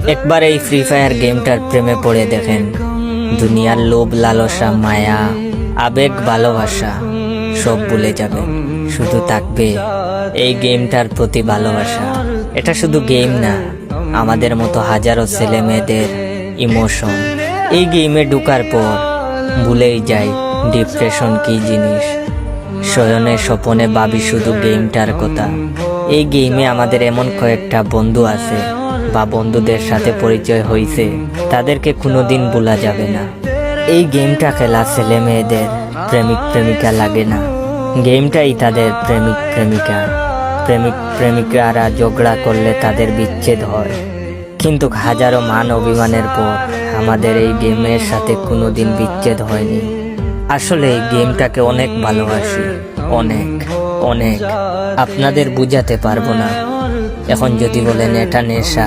একবার এই free fire গেমটার প্রেমে পড়ে দেখেন। দুনিয়ার লোভ, লালসা, মায়া, আবেগ, ভালোবাসা সব ভুলে যাবে, শুধু থাকবে এই গেমটার প্রতি ভালোবাসা। এটা শুধু গেম না, আমাদের মতো হাজারো ছেলে মেয়েদের ইমোশন। এই গেমে ঢুকার পর ভুলেই যাই ডিপ্রেশন কি জিনিস। শয়নে স্বপনে ভাবি শুধু গেমটার কথা। এই গেমে আমাদের এমন কয়েকটা বন্ধু আছে বা বন্ধুদের সাথে পরিচয় হয়েছে, তাদেরকে কোনোদিন ভোলা যাবে না। এই গেমটা খেলা ছেলে মেয়েদের প্রেমিক প্রেমিকা লাগে না, গেমটাই তাদের প্রেমিক প্রেমিকা। প্রেমিক প্রেমিকারা ঝগড়া করলে তাদের বিচ্ছেদ হয়, কিন্তু হাজারো মান অভিমানের পর আমাদের এই গেমের সাথে কোনোদিন বিচ্ছেদ হয়নি। আসলে এই গেমটাকে অনেক ভালোবাসি, অনেক অনেক, আপনাদের বুঝাতে পারবো না। এখন যদি বলেন এটা নেশা,